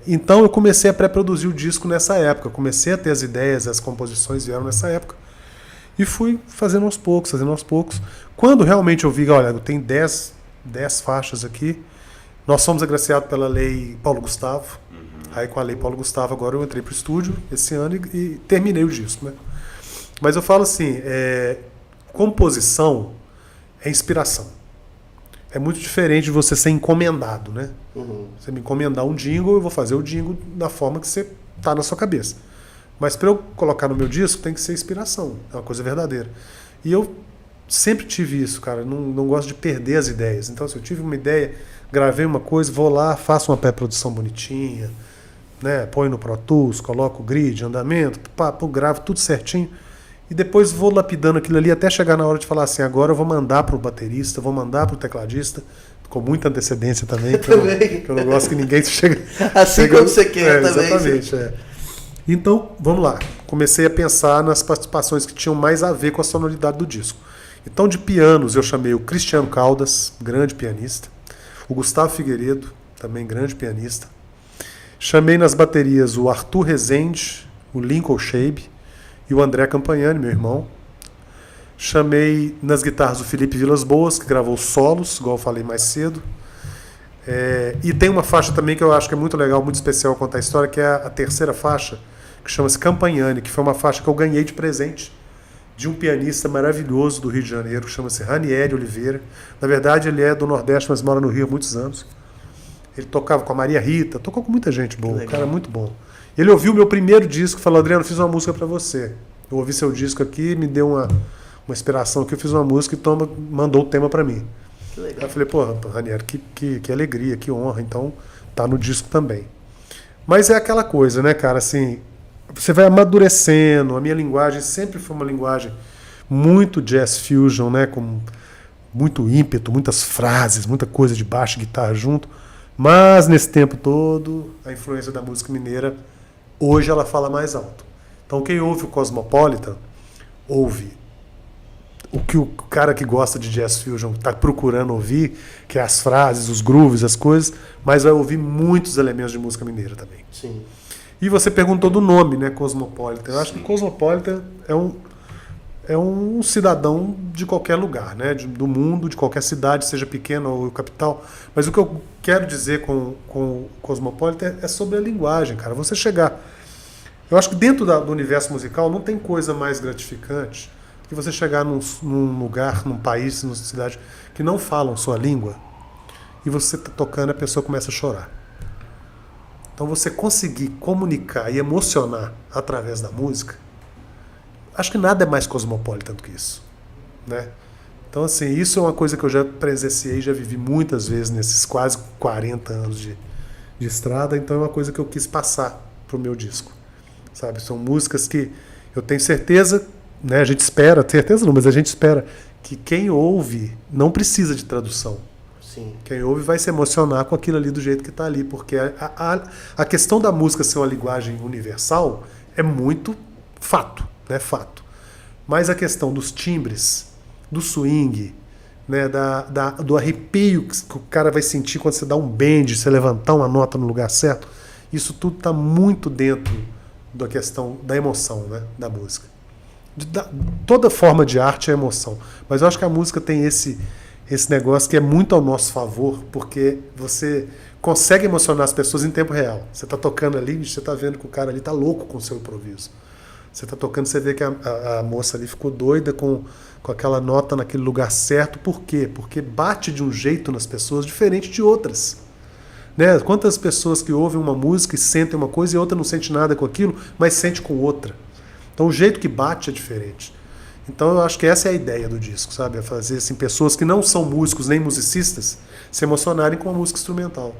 Então eu comecei a pré-produzir o disco nessa época, comecei a ter as ideias, as composições vieram nessa época. E fui fazendo aos poucos. Quando realmente eu vi, olha, tem 10 faixas aqui, nós fomos agraciados pela Lei Paulo Gustavo. Aí com a Lei Paulo Gustavo agora eu entrei pro estúdio esse ano e terminei o disco, né? Mas eu falo assim, composição é inspiração. É muito diferente de você ser encomendado, né? Você me encomendar um jingle, eu vou fazer o jingle da forma que você tá na sua cabeça. Mas para eu colocar no meu disco tem que ser inspiração, é uma coisa verdadeira. E eu sempre tive isso, cara, não gosto de perder as ideias. Então se eu tive uma ideia, gravei uma coisa, vou lá, faço uma pré-produção bonitinha, né? Põe no Pro Tools, coloco o grid, andamento, gravo tudo certinho. E depois vou lapidando aquilo ali até chegar na hora de falar assim, agora eu vou mandar pro baterista, vou mandar pro tecladista, com muita antecedência também, que eu não gosto que ninguém chegue... Assim como você quer também. Exatamente, Então, vamos lá. Comecei a pensar nas participações que tinham mais a ver com a sonoridade do disco. Então, de pianos, eu chamei o Cristiano Caldas, grande pianista, o Gustavo Figueiredo, também grande pianista. Chamei nas baterias o Arthur Rezende, o Lincoln Shabe e o André Campagnani, meu irmão. Chamei nas guitarras o Felipe Vilas Boas, que gravou solos, igual eu falei mais cedo. E tem uma faixa também que eu acho que é muito legal, muito especial contar a história, que é a terceira faixa, que chama-se Campagnani, que foi uma faixa que eu ganhei de presente de um pianista maravilhoso do Rio de Janeiro, chama-se Ranieri Oliveira. Na verdade, ele é do Nordeste, mas mora no Rio há muitos anos. Ele tocava com a Maria Rita, tocou com muita gente boa, um cara muito bom. Ele ouviu o meu primeiro disco e falou, Adriano, fiz uma música para você. Eu ouvi seu disco aqui, me deu uma inspiração aqui, eu fiz uma música e mandou o tema para mim. Que legal. Aí eu falei, pô, Ranieri, que alegria, que honra, então tá no disco também. Mas é aquela coisa, né, cara, assim, você vai amadurecendo, a minha linguagem sempre foi uma linguagem muito jazz fusion, né, com muito ímpeto, muitas frases, muita coisa de baixo e guitarra junto, mas nesse tempo todo, a influência da música mineira, hoje ela fala mais alto. Então quem ouve o Cosmopolitan, ouve o que o cara que gosta de jazz fusion está procurando ouvir, que é as frases, os grooves, as coisas, mas vai ouvir muitos elementos de música mineira também. Sim. E você perguntou do nome, né, Cosmopolitan. Eu acho que Cosmopolitan é um cidadão de qualquer lugar, né, do mundo, de qualquer cidade, seja pequena ou capital. Mas o que eu quero dizer com o Cosmopolitan é sobre a linguagem, cara. Você chegar... Eu acho que dentro do universo musical não tem coisa mais gratificante que você chegar num lugar, num país, numa cidade que não falam sua língua e você tá tocando e a pessoa começa a chorar. Então você conseguir comunicar e emocionar através da música, acho que nada é mais cosmopolita do que isso, né? Então assim, isso é uma coisa que eu já presenciei, já vivi muitas vezes nesses quase 40 anos de estrada, então é uma coisa que eu quis passar pro meu disco, sabe? São músicas que eu tenho certeza, né? A gente espera, certeza não, mas a gente espera que quem ouve não precisa de tradução. Sim. Quem ouve vai se emocionar com aquilo ali do jeito que está ali, porque a questão da música ser uma linguagem universal é muito fato, né? Fato. Mas a questão dos timbres, do swing, né? Do arrepio que o cara vai sentir quando você dá um bend, você levantar uma nota no lugar certo, isso tudo está muito dentro da questão da emoção, né? Da música. Toda forma de arte é emoção, mas eu acho que a música tem esse negócio que é muito ao nosso favor, porque você consegue emocionar as pessoas em tempo real. Você está tocando ali, você está vendo que o cara ali está louco com o seu improviso. Você está tocando, você vê que a moça ali ficou doida com aquela nota naquele lugar certo. Por quê? Porque bate de um jeito nas pessoas diferente de outras. Né? Quantas pessoas que ouvem uma música e sentem uma coisa e outra não sente nada com aquilo, mas sente com outra. Então o jeito que bate é diferente. Então eu acho que essa é a ideia do disco, sabe? É fazer assim, pessoas que não são músicos nem musicistas se emocionarem com a música instrumental.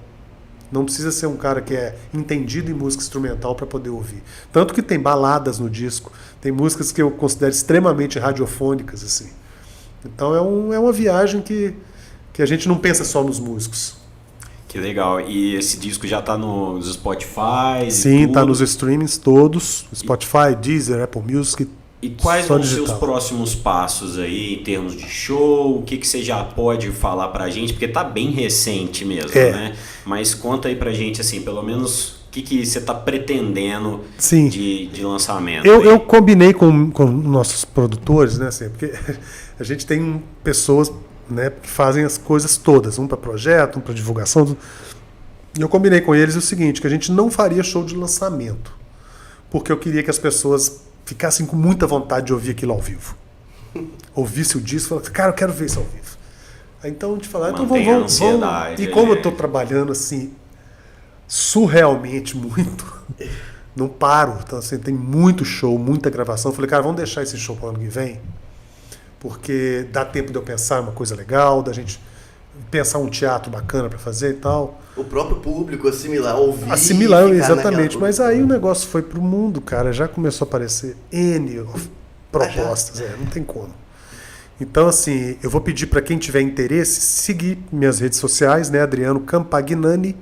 Não precisa ser um cara que é entendido em música instrumental para poder ouvir. Tanto que tem baladas no disco, tem músicas que eu considero extremamente radiofônicas, assim. Então é uma viagem que a gente não pensa só nos músicos. Que legal. E esse disco já tá nos Spotify? Sim, tá nos streamings todos. Spotify, Deezer, Apple Music. E quais vão ser os próximos passos aí em termos de show? O que você já pode falar pra gente? Porque tá bem recente mesmo, né? Mas conta aí pra gente, assim, pelo menos o que você tá pretendendo de lançamento. Eu combinei com nossos produtores, né? Assim, porque a gente tem pessoas, né, que fazem as coisas todas. Um para projeto, um para divulgação. E eu combinei com eles o seguinte, que a gente não faria show de lançamento. Porque eu queria que as pessoas ficassem com muita vontade de ouvir aquilo ao vivo. Ouvisse o disco e falasse, cara, eu quero ver isso ao vivo. Aí então a gente falou, então vamos. E como eu estou trabalhando assim, surrealmente muito, não paro. Então assim, tem muito show, muita gravação. Eu falei, cara, vamos deixar esse show para o ano que vem, porque dá tempo de eu pensar uma coisa legal, da gente pensar um teatro bacana para fazer e tal. O próprio público assimilar, ouvir. Assimilar, exatamente. Mas aí o negócio foi pro mundo, cara. Já começou a aparecer N propostas. Não tem como. Então, assim, eu vou pedir para quem tiver interesse seguir minhas redes sociais, né? Adriano Campagnani,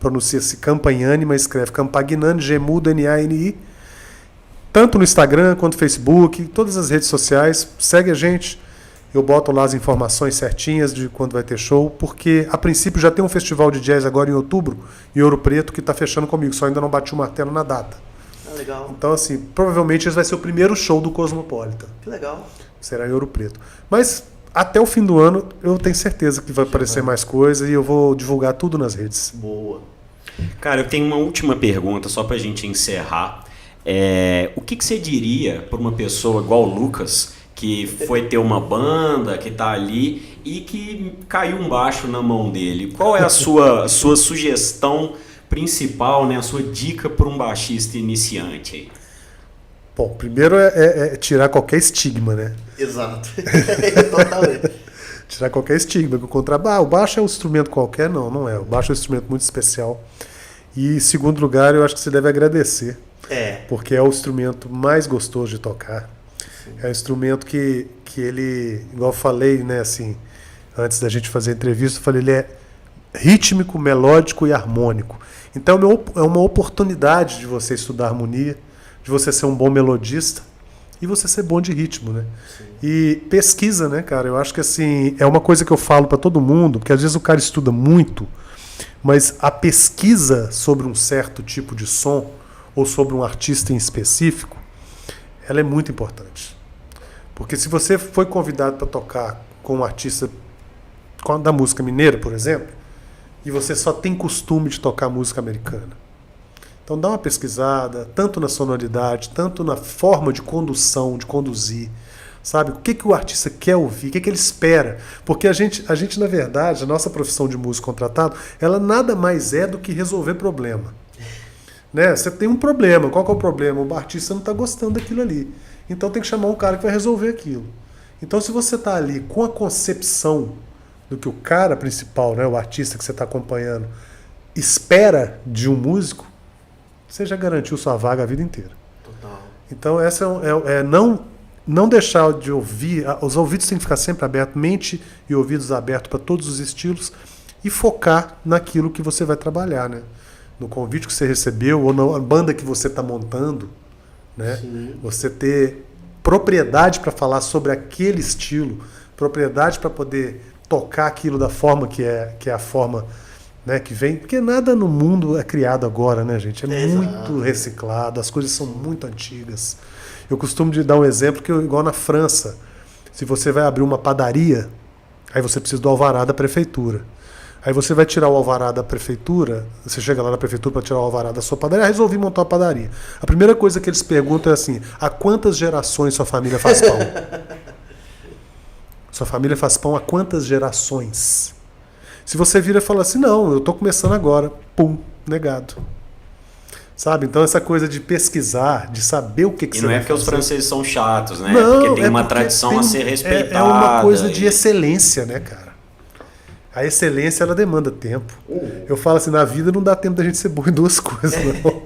pronuncia-se Campagnani, mas escreve Campagnani, G-mudo, N-A-N-I. Tanto no Instagram quanto no Facebook, todas as redes sociais. Segue a gente. Eu boto lá as informações certinhas de quando vai ter show, porque a princípio já tem um festival de jazz agora em outubro, em Ouro Preto, que está fechando comigo, só ainda não bati o martelo na data. Legal. Então, assim, provavelmente esse vai ser o primeiro show do Cosmopolitan. Que legal. Será em Ouro Preto. Mas até o fim do ano eu tenho certeza que vai aparecer mais coisa e eu vou divulgar tudo nas redes. Boa. Cara, eu tenho uma última pergunta, só pra gente encerrar. O que você diria para uma pessoa igual o Lucas, que foi ter uma banda, que tá ali e que caiu um baixo na mão dele? Qual é a sua sugestão principal, né? A sua dica para um baixista iniciante? Bom, primeiro é tirar qualquer estigma, né? Exato. Totalmente. Tirar qualquer estigma. O baixo é um instrumento qualquer? Não é. O baixo é um instrumento muito especial. E, em segundo lugar, eu acho que você deve agradecer. Porque é o instrumento mais gostoso de tocar. É um instrumento que ele, igual eu falei, né, assim, antes da gente fazer a entrevista, eu falei, ele é rítmico, melódico e harmônico. Então é uma oportunidade de você estudar harmonia, de você ser um bom melodista e você ser bom de ritmo, né? Sim. E pesquisa, né, cara? Eu acho que assim, é uma coisa que eu falo para todo mundo, porque às vezes o cara estuda muito, mas a pesquisa sobre um certo tipo de som ou sobre um artista em específico, ela é muito importante. Porque se você foi convidado para tocar com um artista da música mineira, por exemplo, e você só tem costume de tocar música americana, então dá uma pesquisada, tanto na sonoridade, tanto na forma de condução, de conduzir, sabe? O que o artista quer ouvir, o que ele espera. Porque a gente, na verdade, a nossa profissão de músico contratado, ela nada mais é do que resolver problema. Né? Você tem um problema, qual que é o problema? O artista não está gostando daquilo ali. Então tem que chamar um cara que vai resolver aquilo. Então se você está ali com a concepção do que o cara principal, né, o artista que você está acompanhando, espera de um músico, você já garantiu sua vaga a vida inteira. Total. Então essa não deixar de ouvir, os ouvidos têm que ficar sempre abertos, mente e ouvidos abertos para todos os estilos e focar naquilo que você vai trabalhar, né? No convite que você recebeu ou na banda que você está montando, né? Você ter propriedade para falar sobre aquele estilo, propriedade para poder tocar aquilo da forma que é a forma, né, que vem, porque nada no mundo é criado agora, né, gente? É muito reciclado, as coisas são muito antigas. Eu costumo de dar um exemplo que igual na França, se você vai abrir uma padaria, aí você precisa do alvará da prefeitura. Aí você vai tirar o alvará da prefeitura, você chega lá na prefeitura para tirar o alvará da sua padaria, resolvi montar uma padaria. A primeira coisa que eles perguntam é assim, há quantas gerações sua família faz pão? Sua família faz pão há quantas gerações? Se você vira e fala assim, não, eu estou começando agora, pum, negado. Sabe? Então essa coisa de pesquisar, de saber o que você vai fazer. E não é porque os franceses são chatos, né? Não, porque tem uma tradição a ser respeitada. É uma coisa de excelência, né, cara? A excelência, ela demanda tempo. Eu falo assim, na vida não dá tempo da gente ser bom em duas coisas, não.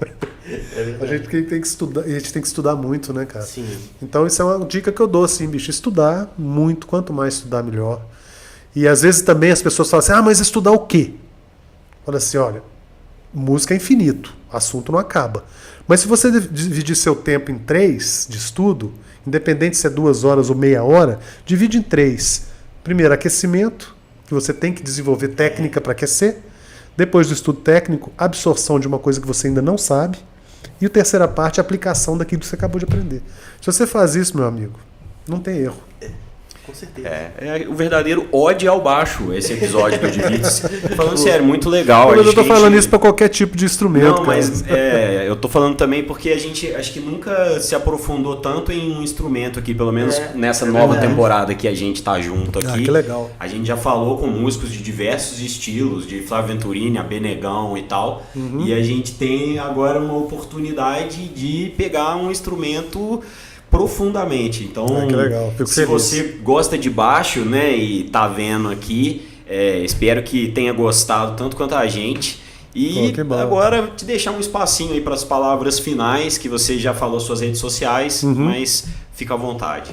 A gente tem que estudar, e a gente tem que estudar muito, né, cara? Sim. Então isso é uma dica que eu dou, assim, bicho, estudar muito, quanto mais estudar, melhor. E às vezes também as pessoas falam assim, mas estudar o quê? Fala assim, olha, música é infinito, assunto não acaba. Mas se você dividir seu tempo em 3 de estudo, independente se é 2 horas ou meia hora, divide em 3. Primeiro, aquecimento, que você tem que desenvolver técnica para aquecer. Depois do estudo técnico, absorção de uma coisa que você ainda não sabe. E a terceira parte, aplicação daquilo que você acabou de aprender. Se você faz isso, meu amigo, não tem erro. Com certeza. É o verdadeiro ode ao baixo, esse episódio do Divirta-se. Falando sério, muito legal. Mas eu tô falando isso para qualquer tipo de instrumento. Não, mas eu tô falando também porque a gente acho que nunca se aprofundou tanto em um instrumento aqui, pelo menos nessa nova temporada que a gente tá junto aqui. Que legal. A gente já falou com músicos de diversos estilos, de Flávio Venturini, Abenegão e tal. E a gente tem agora uma oportunidade de pegar um instrumento profundamente. Então, que legal. Fico se feliz. você gosta de baixo, né, e tá vendo aqui, espero que tenha gostado tanto quanto a gente. E agora te deixar um espacinho aí para as palavras finais, que você já falou suas redes sociais, mas fica à vontade.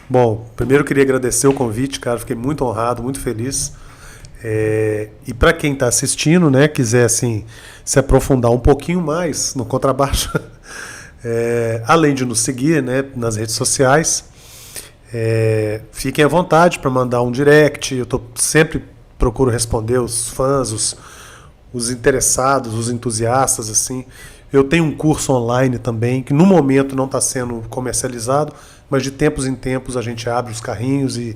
Bom, primeiro eu queria agradecer o convite, cara, fiquei muito honrado, muito feliz. E para quem está assistindo, né, quiser assim se aprofundar um pouquinho mais no contrabaixo, além de nos seguir, né, nas redes sociais, fiquem à vontade para mandar um direct. Eu sempre procuro responder os fãs, os interessados, os entusiastas, assim. Eu tenho um curso online também, que no momento não está sendo comercializado, mas de tempos em tempos a gente abre os carrinhos e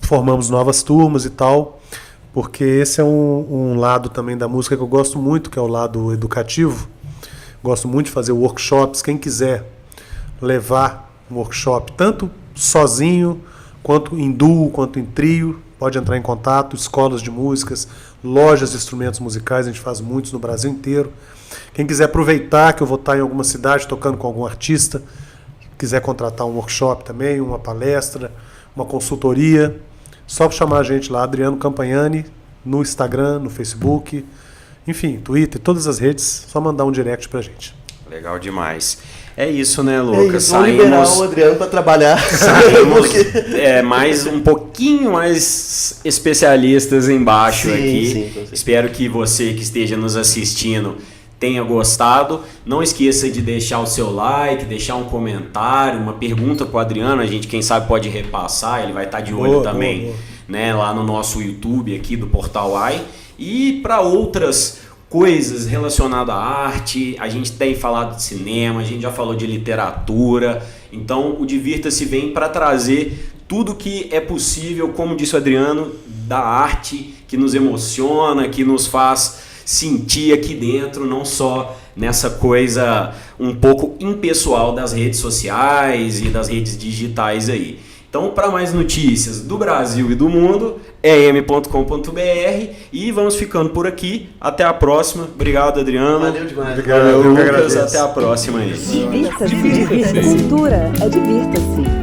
formamos novas turmas e tal, porque esse é um lado também da música que eu gosto muito, que é o lado educativo. Gosto muito de fazer workshops. Quem quiser levar um workshop, tanto sozinho, quanto em duo, quanto em trio, pode entrar em contato. Escolas de músicas, lojas de instrumentos musicais, a gente faz muitos no Brasil inteiro. Quem quiser aproveitar que eu vou estar em alguma cidade tocando com algum artista, quiser contratar um workshop também, uma palestra, uma consultoria, só chamar a gente lá, Adriano Campagnani, no Instagram, no Facebook, enfim, Twitter, todas as redes, só mandar um direct pra gente. Legal demais. É isso, né, Lucas? Vamos liberar o Adriano para trabalhar. Saímos mais um pouquinho mais especialistas embaixo aqui. Sim, espero que você que esteja nos assistindo tenha gostado. Não esqueça de deixar o seu like, deixar um comentário, uma pergunta para o Adriano. A gente, quem sabe, pode repassar. Ele vai estar de olho também, né, lá no nosso YouTube aqui do Portal AI. E para outras coisas relacionadas à arte, a gente tem falado de cinema, a gente já falou de literatura. Então o Divirta-se vem para trazer tudo que é possível, como disse o Adriano, da arte que nos emociona, que nos faz sentir aqui dentro, não só nessa coisa um pouco impessoal das redes sociais e das redes digitais aí. Então, para mais notícias do Brasil e do mundo, em.com.br, e vamos ficando por aqui. Até a próxima. Obrigado, Adriano. Valeu demais. Obrigado, Lucas. Até a próxima aí. Divirta-se. Cultura é divirta-se.